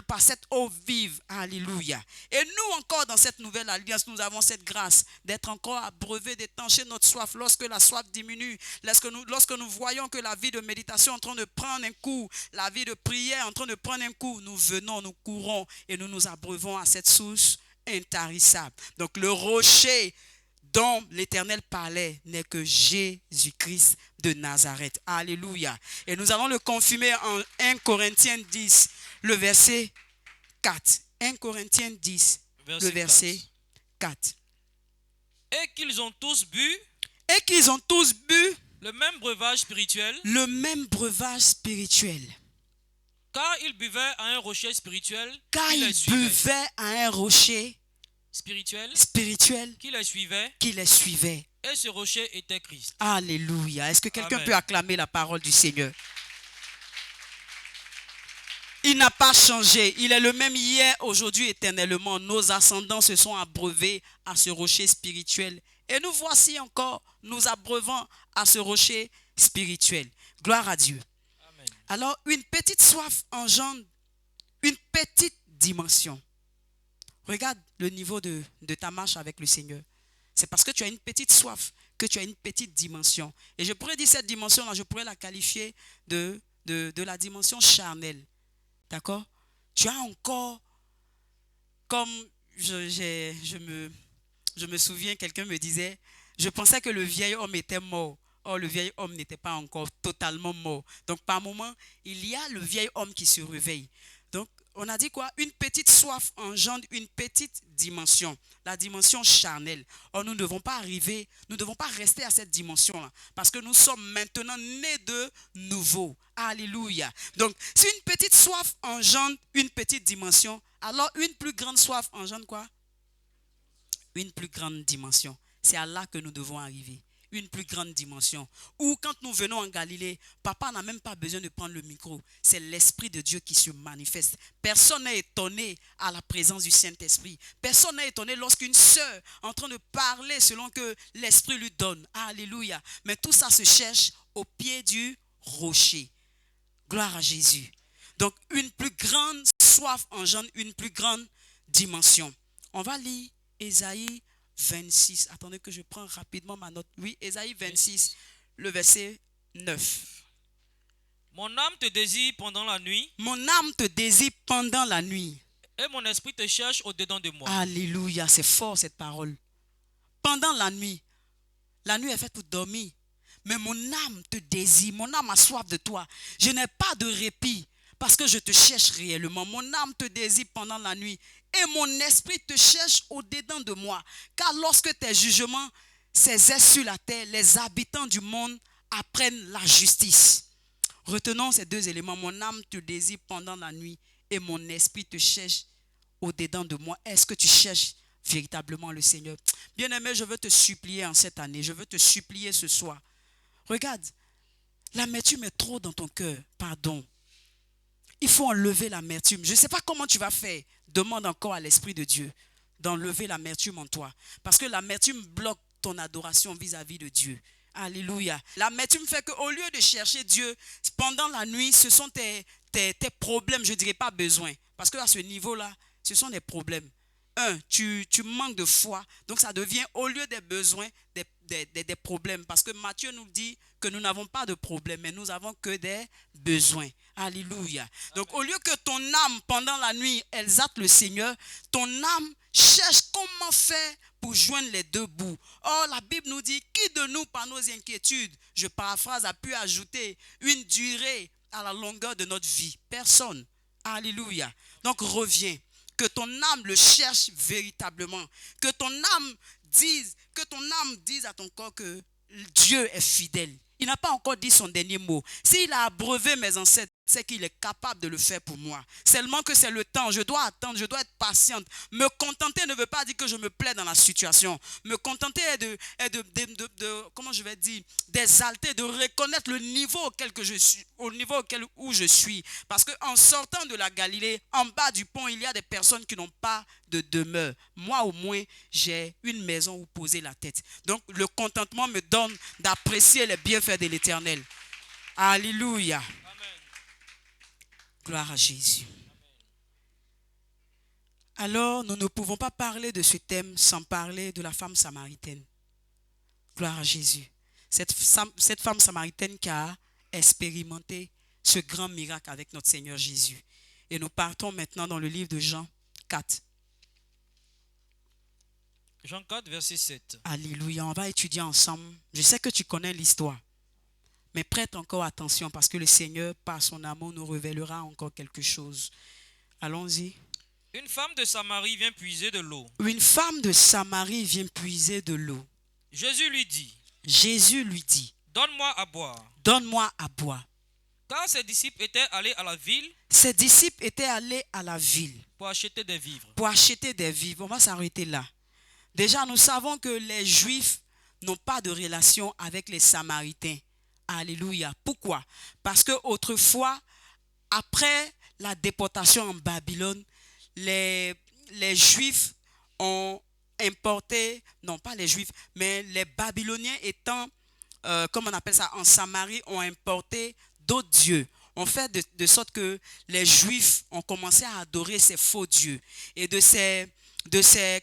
par cette eau vive. Alléluia. Et nous encore dans cette nouvelle alliance, nous avons cette grâce d'être encore abreuvés, d'étancher notre soif lorsque la soif diminue, lorsque nous voyons que la vie de méditation est en train de prendre un coup, la vie de prière est en train de prendre un coup, nous venons, nous courons et nous nous abreuvons à cette source intarissable. Donc le rocher dont l'Éternel parlait n'est que Jésus-Christ de Nazareth. Alléluia. Et nous allons le confirmer en 1 Corinthiens 10, le verset 4. 1 Corinthiens 10, le verset 4. Et qu'ils ont tous bu Et qu'ils ont tous bu le même breuvage spirituel, le même breuvage spirituel. car ils buvaient à un rocher spirituel Car qui les ils suivait. buvaient à un rocher spirituel Qui les suivait, qui les suivait. et ce rocher était Christ. Alléluia. Est-ce que quelqu'un Amen. peut acclamer la parole du Seigneur? Il n'a pas changé. Il est le même hier, aujourd'hui, éternellement. Nos ascendants se sont abreuvés à ce rocher spirituel. Et nous voici encore, nous abreuvant à ce rocher spirituel. Gloire à Dieu. Amen. Alors, une petite soif engendre une petite dimension. Regarde le niveau de ta marche avec le Seigneur. C'est parce que tu as une petite soif que tu as une petite dimension. Et je pourrais dire cette dimension-là, je pourrais la qualifier de la dimension charnelle. D'accord? Tu as encore, comme je me souviens, quelqu'un me disait, je pensais que le vieil homme était mort. Or, le vieil homme n'était pas encore totalement mort. Donc, par moment, il y a le vieil homme qui se réveille. Donc, on a dit quoi? Une petite soif engendre une petite dimension, la dimension charnelle. Or, nous ne devons pas arriver, nous ne devons pas rester à cette dimension-là, parce que nous sommes maintenant nés de nouveau. Alléluia. Donc, si une petite soif engendre une petite dimension, alors une plus grande soif engendre quoi? Une plus grande dimension. C'est à là que nous devons arriver. Une plus grande dimension. Ou quand nous venons en Galilée, papa n'a même pas besoin de prendre le micro. C'est l'Esprit de Dieu qui se manifeste. Personne n'est étonné à la présence du Saint-Esprit. Personne n'est étonné lorsqu'une sœur est en train de parler selon que l'Esprit lui donne. Alléluia. Mais tout ça se cherche au pied du rocher. Gloire à Jésus. Donc une plus grande soif engendre une plus grande dimension. On va lire Ésaïe 26. Attendez que je prends rapidement ma note. Oui, Ésaïe 26, le verset 9. Mon âme te désire pendant la nuit, Mon âme te désire pendant la nuit. et mon esprit te cherche au-dedans de moi. Alléluia, c'est fort cette parole. Pendant la nuit est faite pour dormir. Mais mon âme te désire, mon âme a soif de toi. Je n'ai pas de répit parce que je te cherche réellement. Mon âme te désire pendant la nuit et mon esprit te cherche au-dedans de moi. Car lorsque tes jugements s'exercent sur la terre, les habitants du monde apprennent la justice. Retenons ces deux éléments. Mon âme te désire pendant la nuit et mon esprit te cherche au-dedans de moi. Est-ce que tu cherches véritablement le Seigneur? Bien-aimé, je veux te supplier en cette année. Je veux te supplier ce soir. Regarde, l'amertume est trop dans ton cœur. Pardon. Il faut enlever l'amertume. Je ne sais pas comment tu vas faire. Demande encore à l'Esprit de Dieu d'enlever l'amertume en toi. Parce que l'amertume bloque ton adoration vis-à-vis de Dieu. Alléluia. L'amertume fait qu'au lieu de chercher Dieu pendant la nuit, ce sont tes problèmes, je ne dirais pas besoins. Parce qu'à ce niveau-là, ce sont des problèmes. Tu manques de foi. Donc ça devient, au lieu des besoins, des problèmes. Parce que Matthieu nous dit que nous n'avons pas de problème, mais nous avons que des besoins. Alléluia. Donc au lieu que ton âme, pendant la nuit, exalte le Seigneur, ton âme cherche comment faire pour joindre les deux bouts. Or, la Bible nous dit, qui de nous, par nos inquiétudes, je paraphrase, a pu ajouter une durée à la longueur de notre vie? Personne. Alléluia. Donc reviens. Que ton âme le cherche véritablement. Que ton âme dise à ton corps que Dieu est fidèle. Il n'a pas encore dit son dernier mot. S'il a abreuvé mes ancêtres, c'est qu'il est capable de le faire pour moi. Seulement que c'est le temps. Je dois attendre, je dois être patiente. Me contenter ne veut pas dire que je me plais dans la situation. Me contenter est de comment je vais dire, d'exalter, de reconnaître le niveau auquel je suis, au niveau où je suis. Parce qu'en sortant de la Galilée, en bas du pont, il y a des personnes qui n'ont pas de demeure. Moi, au moins, j'ai une maison où poser la tête. Donc, le contentement me donne d'apprécier les bienfaits de l'Éternel. Alléluia. Gloire à Jésus. Alors, nous ne pouvons pas parler de ce thème sans parler de la femme samaritaine. Gloire à Jésus. Cette femme samaritaine qui a expérimenté ce grand miracle avec notre Seigneur Jésus. Et nous partons maintenant dans le livre de Jean 4. Jean 4, verset 7. Alléluia, on va étudier ensemble. Je sais que tu connais l'histoire, mais prête encore attention parce que le Seigneur, par son amour, nous révélera encore quelque chose. Allons-y. Une femme de Samarie vient puiser de l'eau. Une femme de Samarie vient puiser de l'eau. Jésus lui dit, Jésus lui dit, donne-moi à boire. donne-moi à boire. Car ses disciples étaient allés à la ville Ses disciples étaient allés à la ville pour acheter des vivres. pour acheter des vivres. On va s'arrêter là. Déjà, nous savons que les Juifs n'ont pas de relation avec les Samaritains. Alléluia. Pourquoi? Parce que autrefois, après la déportation en Babylone, les Juifs ont importé, non pas les Juifs, mais les Babyloniens étant, comme on appelle ça, en Samarie, ont importé d'autres dieux. On fait de sorte que les Juifs ont commencé à adorer ces faux dieux. Et de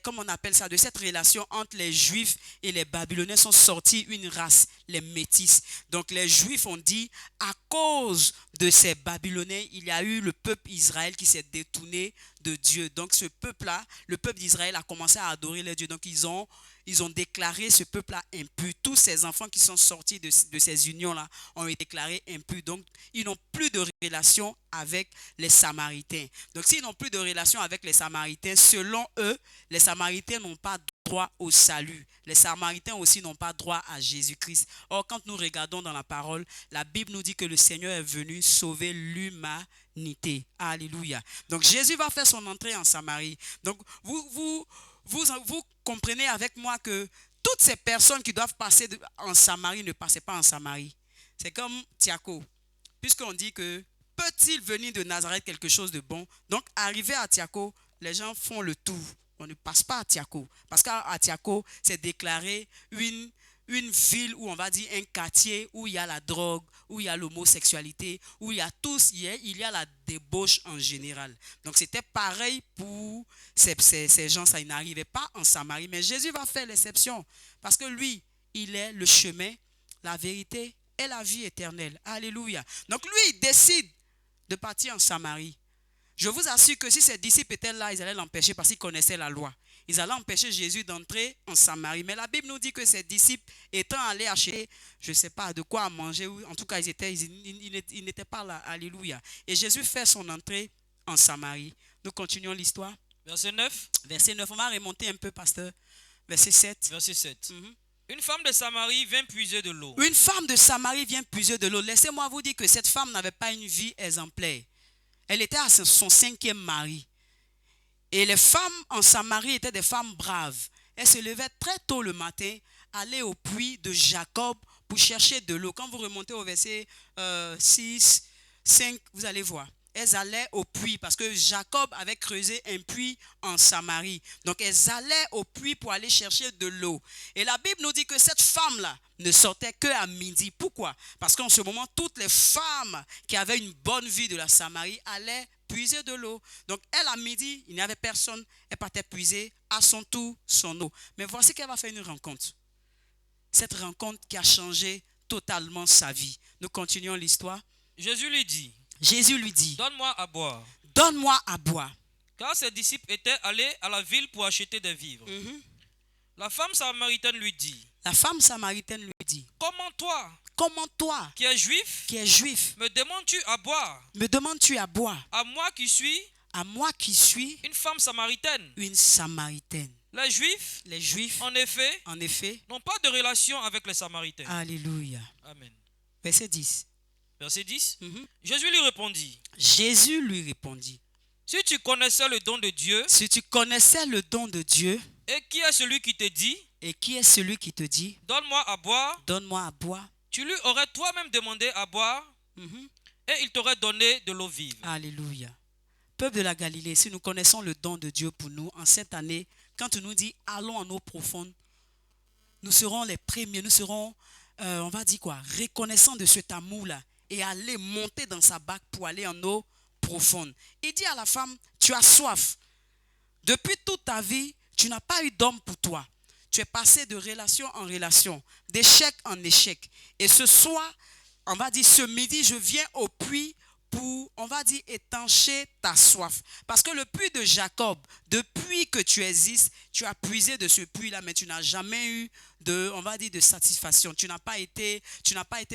comme on appelle ça, de cette relation entre les Juifs et les Babyloniens sont sortis une race, les Métis. Donc les Juifs ont dit, à cause de ces Babyloniens, il y a eu le peuple Israël qui s'est détourné de Dieu. Donc ce peuple-là, le peuple d'Israël a commencé à adorer les dieux. Donc ils ont déclaré ce peuple-là impur. Tous ces enfants qui sont sortis de ces unions-là ont été déclarés impurs. Donc ils n'ont plus de relation avec les Samaritains. Donc s'ils n'ont plus de relation avec les Samaritains, selon eux, les Samaritains n'ont pas droit au salut. Les Samaritains aussi n'ont pas droit à Jésus-Christ. Or, quand nous regardons dans la parole, la Bible nous dit que le Seigneur est venu sauver l'humanité. Alléluia. Donc Jésus va faire son entrée en Samarie. Donc vous comprenez avec moi que toutes ces personnes qui doivent passer en Samarie ne passaient pas en Samarie. C'est comme Tiako. Puisqu'on dit que peut-il venir de Nazareth quelque chose de bon? Donc, arrivé à Tiako, les gens font le tour. On ne passe pas à Tiako. Parce qu'à Tiako, c'est déclaré une ville où on va dire un quartier où il y a la drogue, où il y a l'homosexualité, où il y a la débauche en général. Donc, c'était pareil pour ces gens. Ça, ils n'arrivaient pas en Samarie. Mais Jésus va faire l'exception. Parce que lui, il est le chemin, la vérité et la vie éternelle. Alléluia. Donc lui, il décide de partir en Samarie. Je vous assure que si ses disciples étaient là, ils allaient l'empêcher parce qu'ils connaissaient la loi. Ils allaient empêcher Jésus d'entrer en Samarie. Mais la Bible nous dit que ses disciples étant allés acheter, je ne sais pas de quoi à manger, en tout cas ils n'étaient pas là. Alléluia. Et Jésus fait son entrée en Samarie. Nous continuons l'histoire. Verset 9. Verset 9. On va remonter un peu, pasteur. Verset 7. Verset 7. Une femme de Samarie vient puiser de l'eau. Une femme de Samarie vient puiser de l'eau. Laissez-moi vous dire que cette femme n'avait pas une vie exemplaire. Elle était à son 5e mari. Et les femmes en Samarie étaient des femmes braves. Elles se levaient très tôt le matin, allaient au puits de Jacob pour chercher de l'eau. Quand vous remontez au verset 6, 5, vous allez voir. Elles allaient au puits parce que Jacob avait creusé un puits en Samarie. Donc elles allaient au puits pour aller chercher de l'eau. Et la Bible nous dit que cette femme-là ne sortait qu'à midi. Pourquoi? Parce qu'en ce moment, toutes les femmes qui avaient une bonne vie de la Samarie allaient puiser de l'eau. Donc elle, à midi, il n'y avait personne. Elle partait puiser à son tour son eau. Mais voici qu'elle va faire une rencontre. Cette rencontre qui a changé totalement sa vie. Nous continuons l'histoire. Jésus lui dit, donne-moi à boire. Donne-moi à boire. Car ses disciples étaient allés à la ville pour acheter des vivres. La femme samaritaine lui dit, comment toi, qui es juif, me demandes-tu à boire? À moi qui suis une femme samaritaine. Les Juifs, en effet, n'ont pas de relation avec les Samaritains. Alléluia. Amen. Verset 10. Verset 10. Jésus lui répondit. Si tu connaissais le don de Dieu. Et qui est celui qui te dit? Donne-moi à boire. Tu lui aurais toi-même demandé à boire. Et il t'aurait donné de l'eau vive. Alléluia. Peuple de la Galilée, si nous connaissons le don de Dieu pour nous, en cette année, quand tu nous dis allons en eau profonde, nous serons les premiers, nous serons, on va dire quoi, reconnaissants de cet amour-là et aller monter dans sa barque pour aller en eau profonde. Il dit à la femme, tu as soif. Depuis toute ta vie, tu n'as pas eu d'homme pour toi. Tu es passé de relation en relation, d'échec en échec. Et ce soir, on va dire ce midi, je viens au puits pour, on va dire, étancher ta soif. Parce que le puits de Jacob, depuis que tu existes, tu as puisé de ce puits-là, mais tu n'as jamais eu de, on va dire, de satisfaction. Tu n'as pas été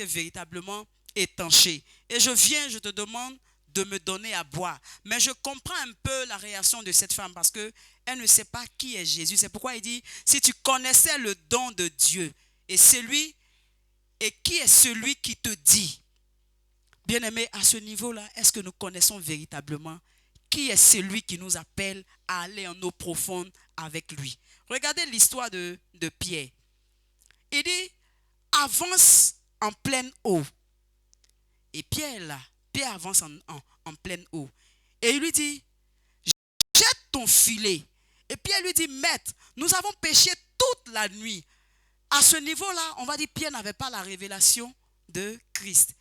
véritablement étanché. Et je te demande de me donner à boire. Mais je comprends un peu la réaction de cette femme parce que elle ne sait pas qui est Jésus. C'est pourquoi il dit, si tu connaissais le don de Dieu et qui est celui qui te dit, bien-aimé, à ce niveau-là, est-ce que nous connaissons véritablement qui est celui qui nous appelle à aller en eau profonde avec lui? Regardez l'histoire de Pierre. Il dit, avance en pleine eau. Et Pierre avance en pleine eau. Et il lui dit, jette ton filet. Et Pierre lui dit, maître, nous avons péché toute la nuit. À ce niveau-là, on va dire, Pierre n'avait pas la révélation de Christ.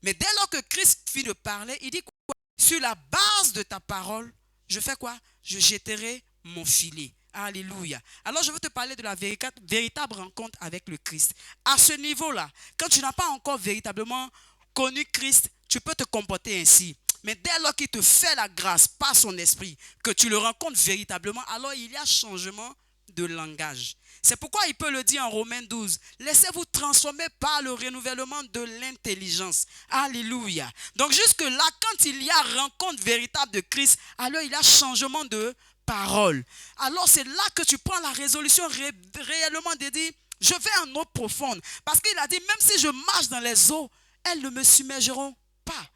Mais dès lors que Christ fit de parler, il dit quoi? Sur la base de ta parole, je fais quoi? Je jetterai mon filet. Alléluia. Alors je veux te parler de la véritable rencontre avec le Christ. À ce niveau-là, quand tu n'as pas encore véritablement connu Christ, tu peux te comporter ainsi. Mais dès lors qu'il te fait la grâce par son esprit, que tu le rencontres véritablement, alors il y a changement de langage. C'est pourquoi il peut le dire en Romains 12. Laissez-vous transformer par le renouvellement de l'intelligence. Alléluia. Donc jusque-là, quand il y a rencontre véritable de Christ, alors il y a changement de parole. Alors c'est là que tu prends la résolution réellement de dire, je vais en eau profonde. Parce qu'il a dit, même si je marche dans les eaux, elles ne me submergeront pas.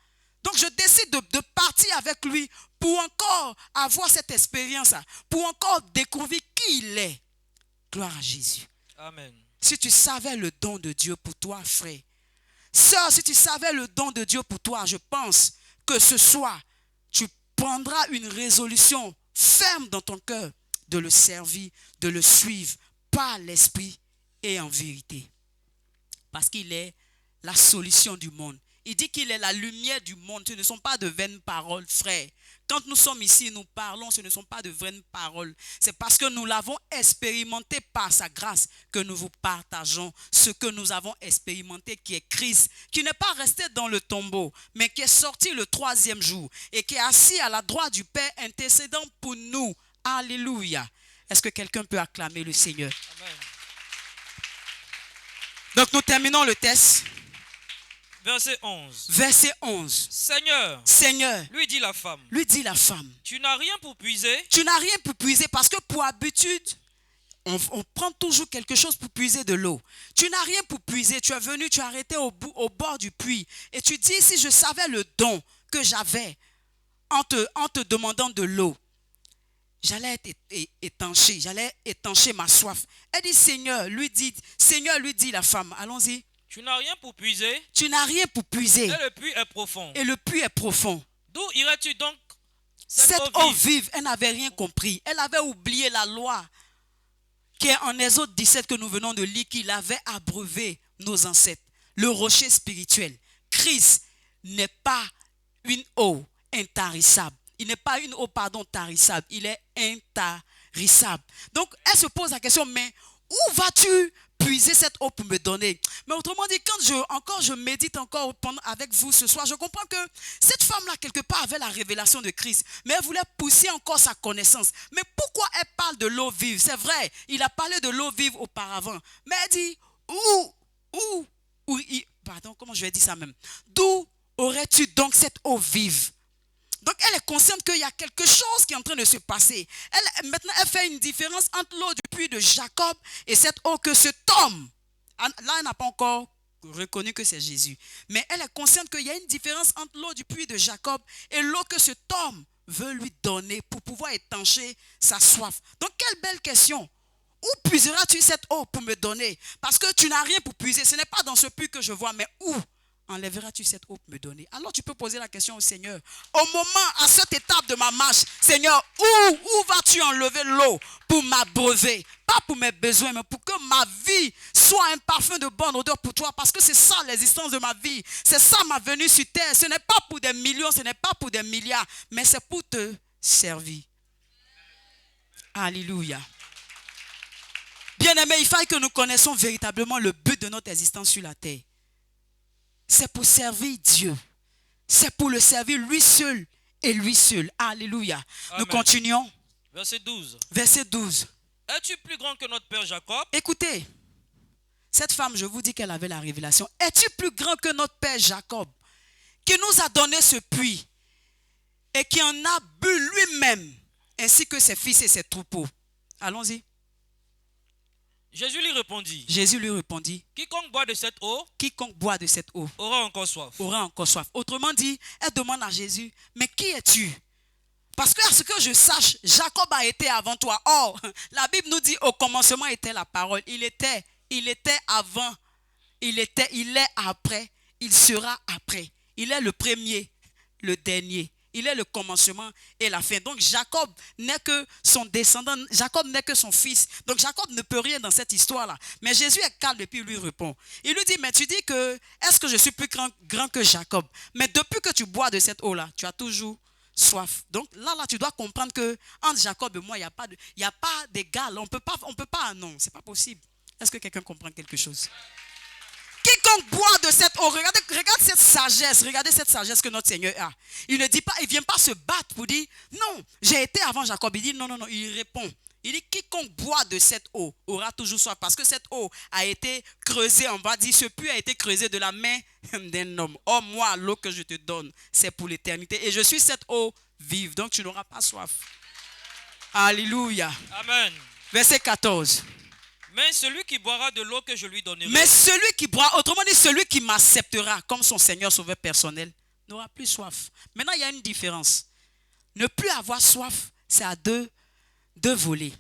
Donc je décide de partir avec lui pour encore avoir cette expérience, pour encore découvrir qui il est. Gloire à Jésus. Amen. Si tu savais le don de Dieu pour toi, frère, sœur, si tu savais le don de Dieu pour toi, je pense que ce soir, tu prendras une résolution ferme dans ton cœur de le servir, de le suivre par l'esprit et en vérité. Parce qu'il est la solution du monde. Il dit qu'il est la lumière du monde. Ce ne sont pas de vaines paroles, frère. Quand nous sommes ici, nous parlons, ce ne sont pas de vaines paroles. C'est parce que nous l'avons expérimenté par sa grâce que nous vous partageons ce que nous avons expérimenté, qui est Christ, qui n'est pas resté dans le tombeau, mais qui est sorti le 3e jour et qui est assis à la droite du Père, intercédant pour nous. Alléluia. Est-ce que quelqu'un peut acclamer le Seigneur? Amen. Donc nous terminons le test. Verset 11. Verset 11. Seigneur, lui dit la femme, tu n'as rien pour puiser. tu n'as rien pour puiser parce que pour habitude, on prend toujours quelque chose pour puiser de l'eau. Tu n'as rien pour puiser. Tu es venu, tu es arrêté au bord du puits. Et tu dis, si je savais le don que j'avais en te demandant de l'eau, j'allais être étanché, j'allais étancher ma soif. Elle dit, Seigneur, lui dit la femme, allons-y. Tu n'as rien pour puiser. Tu n'as rien pour puiser. Et le puits est profond. Et le puits est profond. D'où irais-tu donc cette eau vive? Elle n'avait rien compris. Elle avait oublié la loi qui est en Exode 17 que nous venons de lire, qu'il avait abreuvé nos ancêtres. Le rocher spirituel. Christ n'est pas une eau intarissable. Il n'est pas une eau, tarissable. Il est intarissable. Donc, elle se pose la question, mais où vas-tu puiser cette eau pour me donner? Mais autrement dit, quand je médite encore avec vous ce soir, je comprends que cette femme-là, quelque part, avait la révélation de Christ. Mais elle voulait pousser encore sa connaissance. Mais pourquoi elle parle de l'eau vive? C'est vrai, il a parlé de l'eau vive auparavant. Mais elle dit, comment je vais dire ça même? D'où aurais-tu donc cette eau vive? Donc, elle est consciente qu'il y a quelque chose qui est en train de se passer. Maintenant, elle fait une différence entre l'eau du puits de Jacob et cette eau que cet homme, là, elle n'a pas encore reconnu que c'est Jésus. Mais elle est consciente qu'il y a une différence entre l'eau du puits de Jacob et l'eau que cet homme veut lui donner pour pouvoir étancher sa soif. Donc, quelle belle question. Où puiseras-tu cette eau pour me donner? Parce que tu n'as rien pour puiser. Ce n'est pas dans ce puits que je vois, mais où enlèveras-tu cette eau pour me donner? Alors tu peux poser la question au Seigneur. Au moment, à cette étape de ma marche, Seigneur, où vas-tu enlever l'eau pour m'abreuver? Pas pour mes besoins, mais pour que ma vie soit un parfum de bonne odeur pour toi. Parce que c'est ça l'existence de ma vie. C'est ça ma venue sur terre. Ce n'est pas pour des millions, ce n'est pas pour des milliards, mais c'est pour te servir. Alléluia. Bien-aimés, il faut que nous connaissions véritablement le but de notre existence sur la terre. C'est pour servir Dieu. c'est pour le servir lui seul et lui seul. Alléluia. Amen. Nous continuons. Verset 12. Verset 12. Es-tu plus grand que notre père Jacob? Écoutez, cette femme, je vous dis qu'elle avait la révélation. Es-tu plus grand que notre père Jacob, qui nous a donné ce puits et qui en a bu lui-même, ainsi que ses fils et ses troupeaux? Allons-y. Jésus lui répondit, Jésus lui répondit, quiconque boit de cette eau quiconque boit de cette eau aura encore soif. aura encore soif. Autrement dit, elle demande à Jésus, mais qui es-tu? Parce que à ce que je sache, Jacob a été avant toi. Or, la Bible nous dit, au commencement était la parole. Il était avant, il est après, il sera après. Il est le premier, le dernier. Il est le commencement et la fin. Donc Jacob n'est que son descendant, Jacob n'est que son fils. Donc Jacob ne peut rien dans cette histoire-là. Mais Jésus est calme et puis il lui répond. Il lui dit, mais tu dis que, est-ce que je suis plus grand que Jacob? Mais depuis que tu bois de cette eau-là, tu as toujours soif. Donc là, tu dois comprendre que entre Jacob et moi, il n'y a pas d'égal. On peut pas, non, c'est pas possible. Est-ce que quelqu'un comprend quelque chose? Quiconque boit de cette eau, regarde cette sagesse que notre Seigneur a. Il ne dit pas, il ne vient pas se battre pour dire, non, j'ai été avant Jacob. Il dit, non, il répond. Il dit, quiconque boit de cette eau aura toujours soif. Parce que cette eau a été creusée, on va dire, ce puits a été creusé de la main d'un homme. Oh, moi, l'eau que je te donne, c'est pour l'éternité. Et je suis cette eau vive, donc tu n'auras pas soif. Alléluia. Amen. Verset 14. Mais celui qui boira de l'eau que je lui donnerai, Mais celui qui boira, autrement dit, celui qui m'acceptera comme son Seigneur sauveur personnel, n'aura plus soif. Maintenant, il y a une différence. Ne plus avoir soif, c'est à deux volets.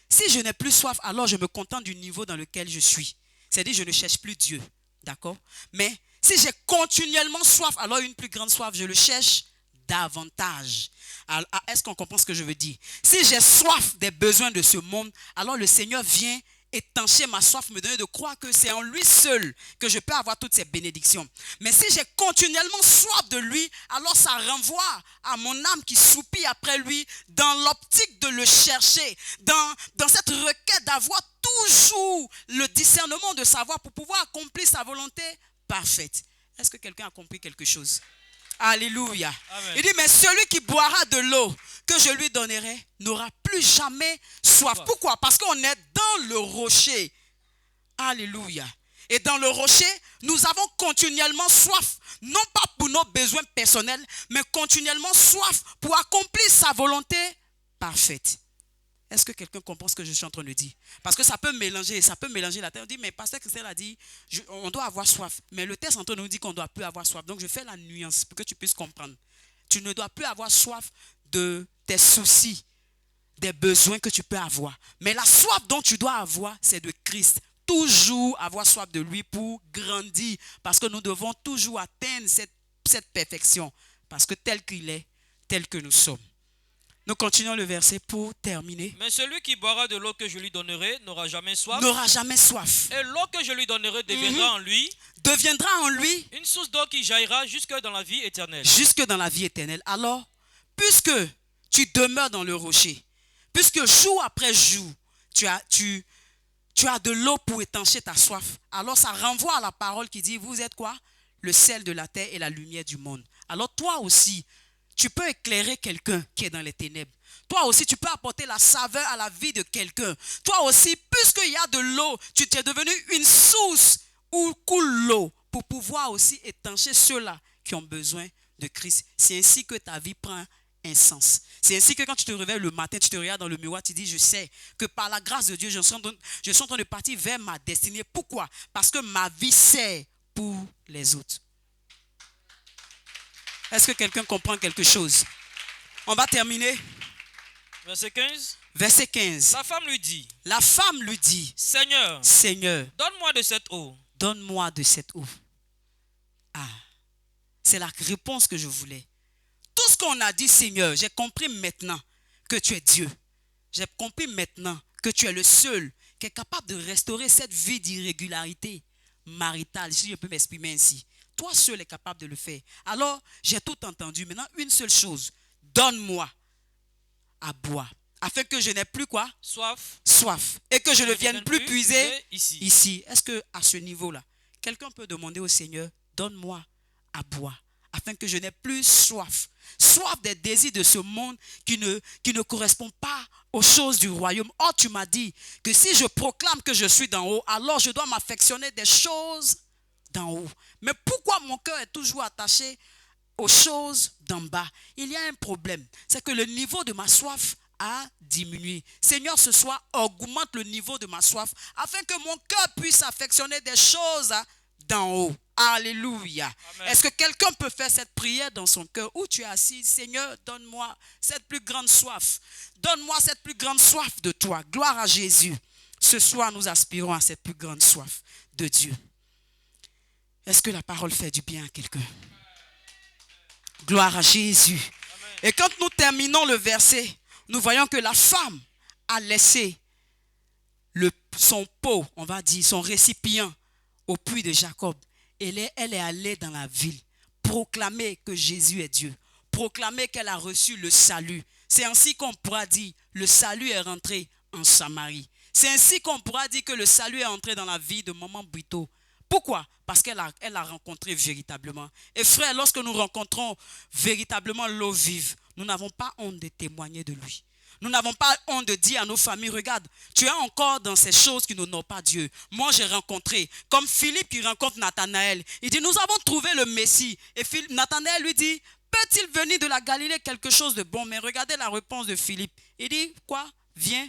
Si je n'ai plus soif, alors je me contente du niveau dans lequel je suis. C'est-à-dire, je ne cherche plus Dieu. D'accord? Mais si j'ai continuellement soif, alors une plus grande soif, je le cherche davantage. Alors, est-ce qu'on comprend ce que je veux dire? Si j'ai soif des besoins de ce monde, alors le Seigneur vient étancher ma soif, me donner de croire que c'est en lui seul que je peux avoir toutes ces bénédictions. Mais si j'ai continuellement soif de lui, alors ça renvoie à mon âme qui soupire après lui dans l'optique de le chercher, dans cette requête d'avoir toujours le discernement de savoir pour pouvoir accomplir sa volonté parfaite. Est-ce que quelqu'un a compris quelque chose? Alléluia. Amen. Il dit, mais celui qui boira de l'eau que je lui donnerai n'aura plus jamais soif. Pourquoi? Parce qu'on est dans le rocher. Alléluia. Et dans le rocher, nous avons continuellement soif, non pas pour nos besoins personnels, mais continuellement soif pour accomplir sa volonté parfaite. Est-ce que quelqu'un comprend ce que je suis en train de dire? Parce que ça peut mélanger la terre. On dit, mais pasteur Christelle a dit, on doit avoir soif. Mais le texte en train de nous dit qu'on ne doit plus avoir soif. Donc je fais la nuance pour que tu puisses comprendre. Tu ne dois plus avoir soif de tes soucis, des besoins que tu peux avoir. Mais la soif dont tu dois avoir, c'est de Christ. Toujours avoir soif de lui pour grandir. Parce que nous devons toujours atteindre cette perfection. Parce que tel qu'il est, tel que nous sommes. Nous continuons le verset pour terminer. mais celui qui boira de l'eau que je lui donnerai n'aura jamais soif. N'aura jamais soif. Et l'eau que je lui donnerai deviendra en lui Deviendra en lui une source d'eau qui jaillira jusque dans la vie éternelle. jusque dans la vie éternelle. Alors, puisque tu demeures dans le rocher, puisque jour après jour, tu as de l'eau pour étancher ta soif, alors ça renvoie à la parole qui dit, vous êtes quoi? Le sel de la terre et la lumière du monde. Alors toi aussi, tu peux éclairer quelqu'un qui est dans les ténèbres. Toi aussi, tu peux apporter la saveur à la vie de quelqu'un. Toi aussi, puisqu'il y a de l'eau, tu t'es devenu une source où coule l'eau pour pouvoir aussi étancher ceux-là qui ont besoin de Christ. C'est ainsi que ta vie prend un sens. C'est ainsi que quand tu te réveilles le matin, tu te regardes dans le miroir, tu dis, je sais que par la grâce de Dieu, je suis en train de partir vers ma destinée. Pourquoi? Parce que ma vie sert pour les autres. Est-ce que quelqu'un comprend quelque chose? On va terminer. Verset 15. Verset 15. La femme lui dit, La femme lui dit, Seigneur, Seigneur, donne-moi de cette eau. donne-moi de cette eau. Ah, c'est la réponse que je voulais. Tout ce qu'on a dit, Seigneur, j'ai compris maintenant que tu es Dieu. J'ai compris maintenant que tu es le seul qui est capable de restaurer cette vie d'irrégularité maritale, si je peux m'exprimer ainsi. Toi seul es capable de le faire. Alors, j'ai tout entendu. Maintenant, une seule chose. Donne-moi à boire. Afin que je n'ai plus quoi? Soif. Soif. Et que je ne vienne plus puiser ici. ici. Est-ce qu'à ce niveau-là, quelqu'un peut demander au Seigneur, donne-moi à boire, afin que je n'ai plus soif. Soif des désirs de ce monde qui ne correspond pas aux choses du royaume. Or, tu m'as dit que si je proclame que je suis d'en haut, alors je dois m'affectionner des choses d'en haut. Mais pourquoi mon cœur est toujours attaché aux choses d'en bas? Il y a un problème. C'est que le niveau de ma soif a diminué. Seigneur, ce soir, augmente le niveau de ma soif afin que mon cœur puisse affectionner des choses d'en haut. Alléluia. Amen. Est-ce que quelqu'un peut faire cette prière dans son cœur où tu es assis? Seigneur, donne-moi cette plus grande soif. Donne-moi cette plus grande soif de toi. Gloire à Jésus. Ce soir, nous aspirons à cette plus grande soif de Dieu. Est-ce que la parole fait du bien à quelqu'un? Gloire à Jésus. Amen. Et quand nous terminons le verset, nous voyons que la femme a laissé son pot, on va dire, son récipient au puits de Jacob. Elle est allée dans la ville proclamer que Jésus est Dieu, proclamer qu'elle a reçu le salut. C'est ainsi qu'on pourra dire le salut est rentré en Samarie. C'est ainsi qu'on pourra dire que le salut est entré dans la vie de Maman Brito. Pourquoi? Parce qu'elle a rencontré véritablement. Et frère, lorsque nous rencontrons véritablement l'eau vive, nous n'avons pas honte de témoigner de lui. Nous n'avons pas honte de dire à nos familles, regarde, tu es encore dans ces choses qui n'honorent pas Dieu. Moi, j'ai rencontré, comme Philippe qui rencontre Nathanaël. Il dit, nous avons trouvé le Messie. Et Nathanaël lui dit, peut-il venir de la Galilée quelque chose de bon? Mais regardez la réponse de Philippe. Il dit, quoi? Viens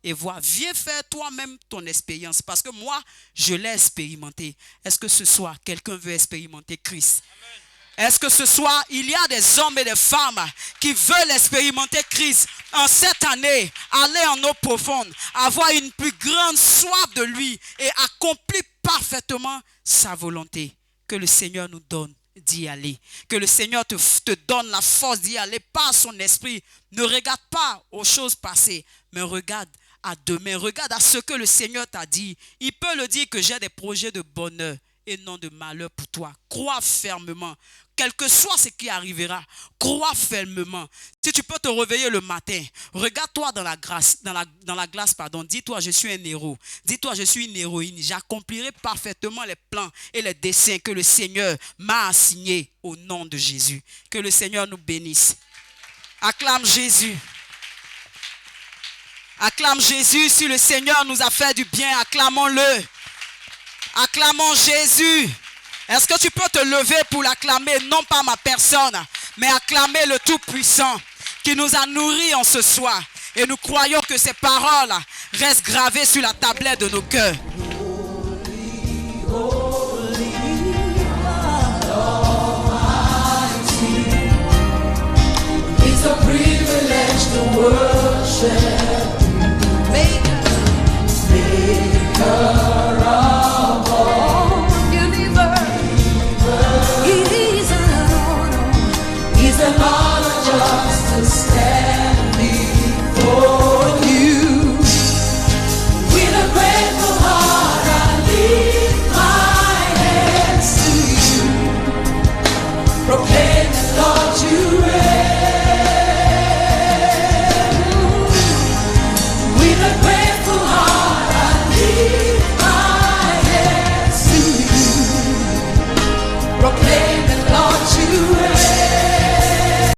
et vois. Viens faire toi-même ton expérience. Parce que moi, je l'ai expérimenté. Est-ce que ce soir, quelqu'un veut expérimenter Christ? Amen. Est-ce que ce soir, il y a des hommes et des femmes qui veulent expérimenter Christ en cette année, aller en eau profonde, avoir une plus grande soif de lui et accomplir parfaitement sa volonté? Que le Seigneur nous donne d'y aller. Que le Seigneur te donne la force d'y aller par son esprit. Ne regarde pas aux choses passées, mais regarde à demain. Regarde à ce que le Seigneur t'a dit. Il peut le dire que j'ai des projets de bonheur et non de malheur pour toi. Crois fermement. Quel que soit ce qui arrivera, crois fermement. Si tu peux te réveiller le matin, regarde-toi dans la glace, dis-toi, je suis un héros. Dis-toi, je suis une héroïne. J'accomplirai parfaitement les plans et les desseins que le Seigneur m'a assignés au nom de Jésus. Que le Seigneur nous bénisse. Acclame Jésus. Acclame Jésus. Si le Seigneur nous a fait du bien, acclamons-le. Acclamons Jésus. Est-ce que tu peux te lever pour l'acclamer, non pas ma personne, mais acclamer le Tout-Puissant qui nous a nourris en ce soir. Et nous croyons que ces paroles restent gravées sur la tablette de nos cœurs. It's a privilege to worship Maker of all universe. It's an honor just to stand before you. With a grateful heart, I lift my hands to you, proclaim that Lord you reign. With a grateful heart, I lift my hands to you, proclaim that Lord you reign.